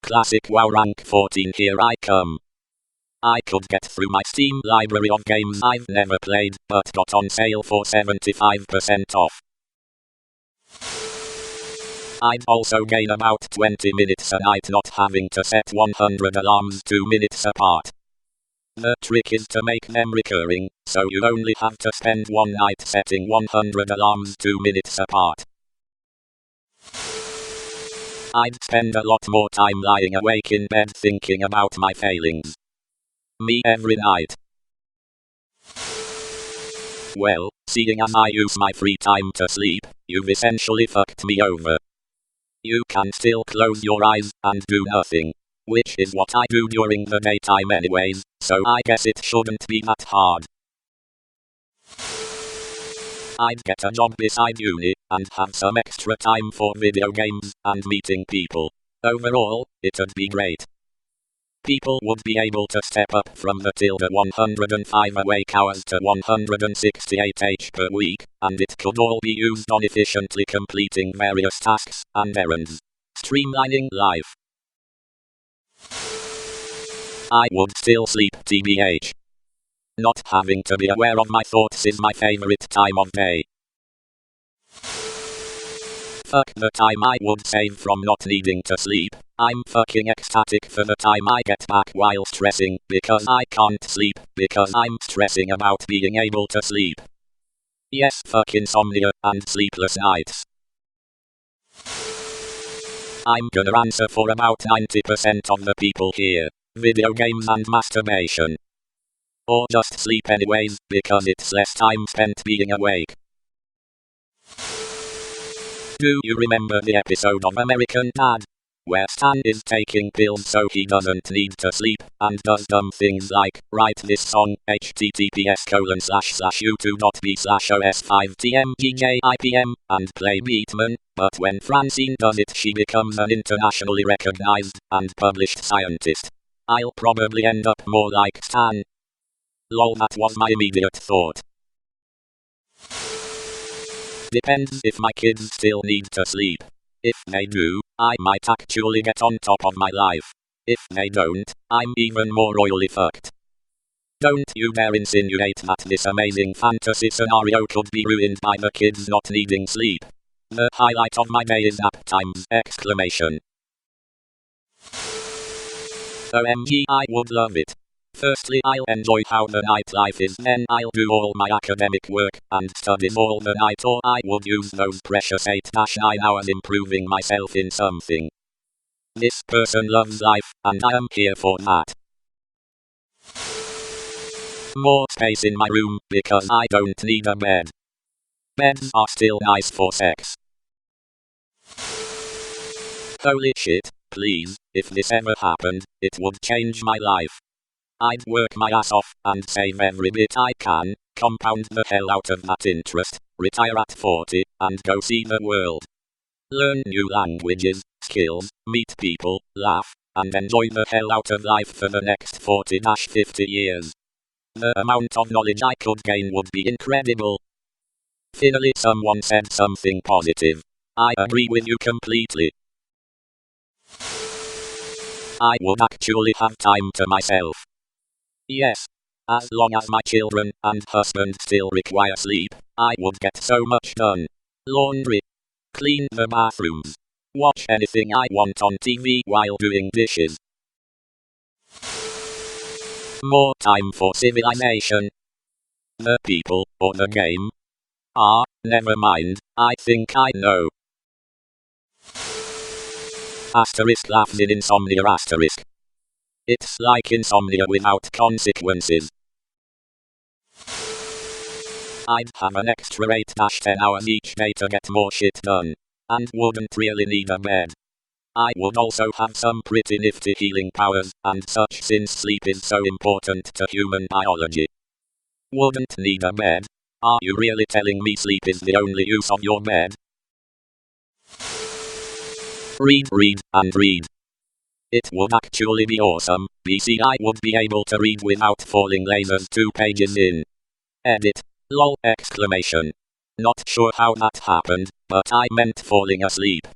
Classic WoW rank 14, here I come. I could get through my Steam library of games I've never played, but got on sale for 75% off. I'd also gain about 20 minutes a night not having to set 100 alarms 2 minutes apart. The trick is to make them recurring, so you only have to spend one night setting 100 alarms 2 minutes apart. I'd spend a lot more time lying awake in bed thinking about my failings. Me every night. Well, seeing as I use my free time to sleep, you've essentially fucked me over. You can still close your eyes and do nothing, which is what I do during the daytime anyways, so I guess it shouldn't be that hard. I'd get a job beside uni, and have some extra time for video games and meeting people. Overall, it'd be great. People would be able to step up from the 105 awake hours to 168 H per week, and it could all be used on efficiently completing various tasks and errands. Streamlining life. I would still sleep tbh. Not having to be aware of my thoughts is my favorite time of day. Fuck the time I would save from not needing to sleep. I'm fucking ecstatic for the time I get back while stressing, because I can't sleep, because I'm stressing about being able to sleep. Yes, fuck insomnia and sleepless nights. I'm gonna answer for about 90% of the people here. Video games and masturbation. Or just sleep anyways, because it's less time spent being awake. Do you remember the episode of American Dad? Where Stan is taking pills so he doesn't need to sleep, and does dumb things like, write this song, https://youtube.b/os5tmgjipm, and play Beatman, but when Francine does it she becomes an internationally recognized, and published scientist. I'll probably end up more like Stan. Lol, that was my immediate thought. Depends if my kids still need to sleep. If they do, I might actually get on top of my life. If they don't, I'm even more royally fucked. Don't you dare insinuate that this amazing fantasy scenario could be ruined by the kids not needing sleep. The highlight of my day is nap times! OMG, I would love it. Firstly, I'll enjoy how the nightlife is, then I'll do all my academic work and studies all the night, or I would use those precious 8-9 hours improving myself in something. This person loves life, and I am here for that. More space in my room, because I don't need a bed. Beds are still nice for sex. Holy shit, please, if this ever happened, it would change my life. I'd work my ass off, and save every bit I can, compound the hell out of that interest, retire at 40, and go see the world. Learn new languages, skills, meet people, laugh, and enjoy the hell out of life for the next 40-50 years. The amount of knowledge I could gain would be incredible. Finally, someone said something positive. I agree with you completely. I would actually have time to myself. Yes. As long as my children and husband still require sleep, I would get so much done. Laundry. Clean the bathrooms. Watch anything I want on TV while doing dishes. More time for civilization. The people, or the game? Never mind, I think I know. Asterisk laughs in insomnia asterisk. It's like insomnia without consequences. I'd have an extra 8-10 hours each day to get more shit done. And wouldn't really need a bed. I would also have some pretty nifty healing powers and such since sleep is so important to human biology. Wouldn't need a bed? Are you really telling me sleep is the only use of your bed? Read, and read. It would actually be awesome, BC I would be able to read without falling lasers 2 pages in. Edit. Lol! Exclamation. Not sure how that happened, but I meant falling asleep.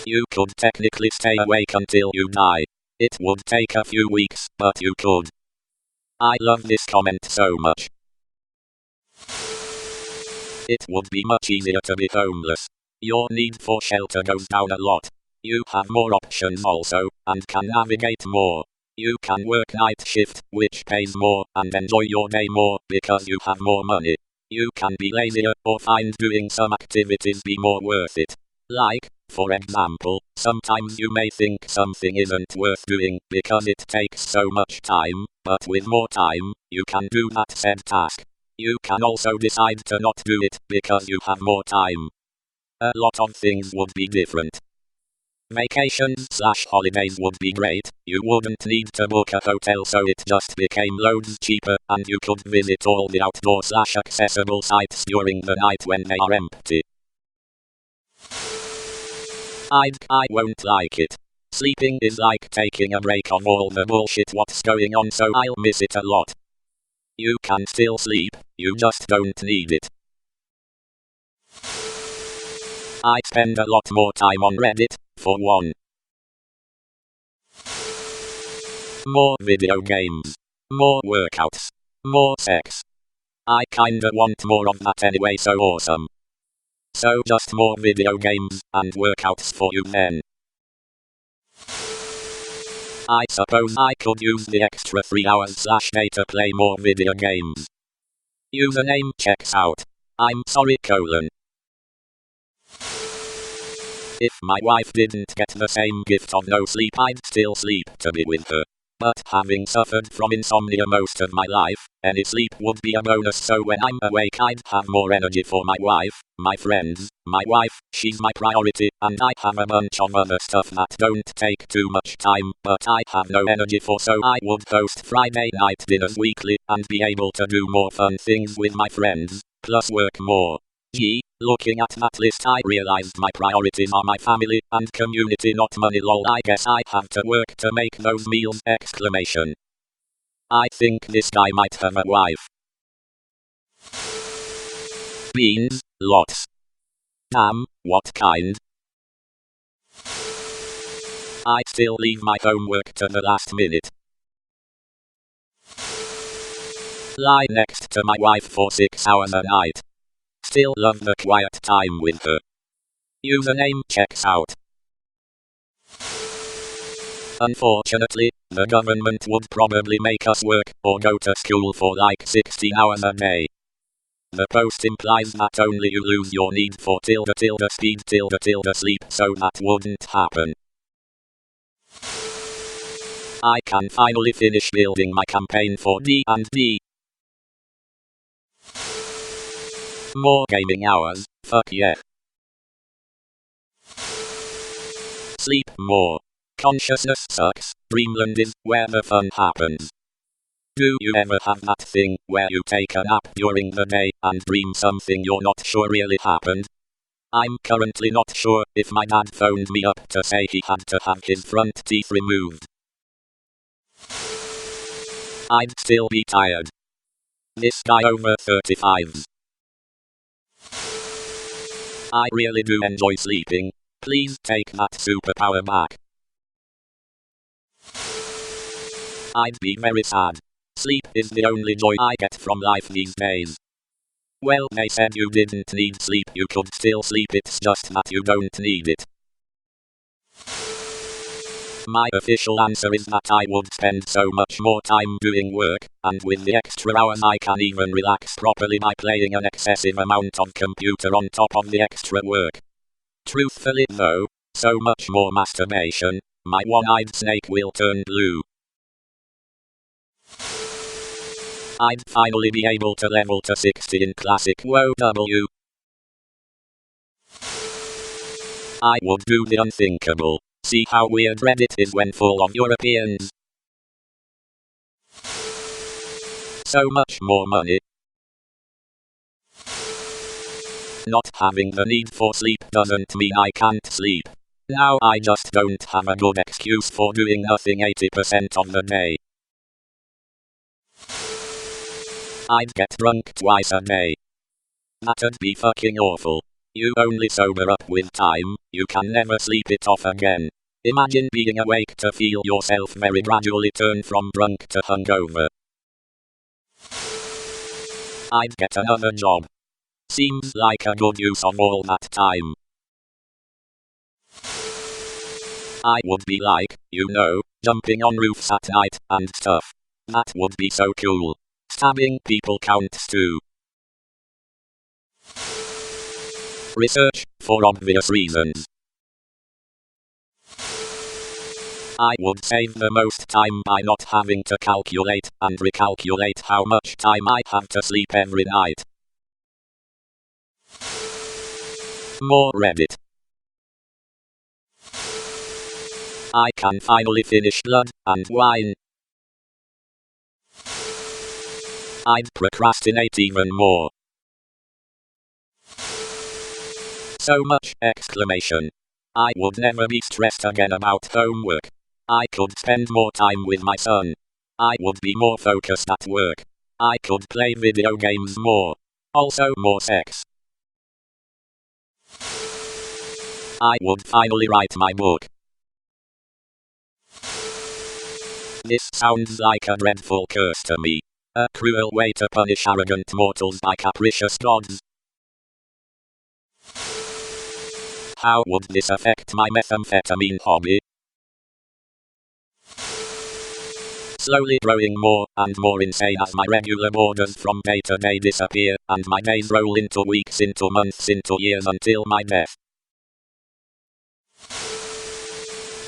You could technically stay awake until you die. It would take a few weeks, but you could. I love this comment so much. It would be much easier to be homeless. Your need for shelter goes down a lot. You have more options also, and can navigate more. You can work night shift, which pays more, and enjoy your day more, because you have more money. You can be lazier, or find doing some activities be more worth it. Like, for example, sometimes you may think something isn't worth doing, because it takes so much time, but with more time, you can do that said task. You can also decide to not do it, because you have more time. A lot of things would be different. Vacations/holidays would be great. You wouldn't need to book a hotel, so it just became loads cheaper, and you could visit all the outdoor/accessible sites during the night when they are empty. I won't like it. Sleeping is like taking a break on all the bullshit what's going on, so I'll miss it a lot. You can still sleep, you just don't need it. I spend a lot more time on Reddit, for one. More video games. More workouts. More sex. I kinda want more of that anyway, so awesome. So just more video games, and workouts for you then. I suppose I could use the extra 3 hours/day to play more video games. Username checks out. I'm sorry : If my wife didn't get the same gift of no sleep, I'd still sleep to be with her. But having suffered from insomnia most of my life, any sleep would be a bonus, so when I'm awake I'd have more energy for my wife, my friends, my wife, she's my priority, and I have a bunch of other stuff that don't take too much time, but I have no energy for, so I would host Friday night dinners weekly, and be able to do more fun things with my friends, plus work more. Looking at that list I realized my priorities are my family and community, not money. Lol, I guess I have to work to make those meals! I think this guy might have a wife. Beans, lots. Damn, what kind? I still leave my homework to the last minute. Lie next to my wife for 6 hours a night. Still love the quiet time with her. Username checks out. Unfortunately, the government would probably make us work, or go to school for like 16 hours a day. The post implies that only you lose your need for ~speed ~sleep, so that wouldn't happen. I can finally finish building my campaign for D&D. More gaming hours, fuck yeah. Sleep more. Consciousness sucks, dreamland is where the fun happens. Do you ever have that thing where you take a nap during the day and dream something you're not sure really happened? I'm currently not sure if my dad phoned me up to say he had to have his front teeth removed. I'd still be tired. This guy over 35's. I really do enjoy sleeping. Please take that superpower back. I'd be very sad. Sleep is the only joy I get from life these days. Well, they said you didn't need sleep, you could still sleep, it's just that you don't need it. My official answer is that I would spend so much more time doing work, and with the extra hours I can even relax properly by playing an excessive amount of computer on top of the extra work. Truthfully though, so much more masturbation, my one-eyed snake will turn blue. I'd finally be able to level to 60 in classic WoW. I would do the unthinkable. See how weird Reddit is when full of Europeans. So much more money. Not having the need for sleep doesn't mean I can't sleep. Now I just don't have a good excuse for doing nothing 80% of the day. I'd get drunk twice a day. That'd be fucking awful. You only sober up with time, you can never sleep it off again. Imagine being awake to feel yourself very gradually turn from drunk to hungover. I'd get another job. Seems like a good use of all that time. I would be like, jumping on roofs at night and stuff. That would be so cool. Stabbing people counts too. Research, for obvious reasons. I would save the most time by not having to calculate and recalculate how much time I have to sleep every night. More Reddit. I can finally finish Blood and Wine. I'd procrastinate even more. So much! Exclamation. I would never be stressed again about homework. I could spend more time with my son. I would be more focused at work. I could play video games more. Also more sex. I would finally write my book. This sounds like a dreadful curse to me. A cruel way to punish arrogant mortals by capricious gods. How would this affect my methamphetamine hobby? Slowly growing more and more insane as my regular borders from day to day disappear, and my days roll into weeks, into months, into years until my death.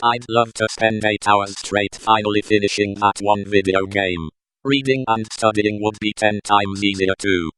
I'd love to spend 8 hours straight finally finishing that one video game. Reading and studying would be 10 times easier too.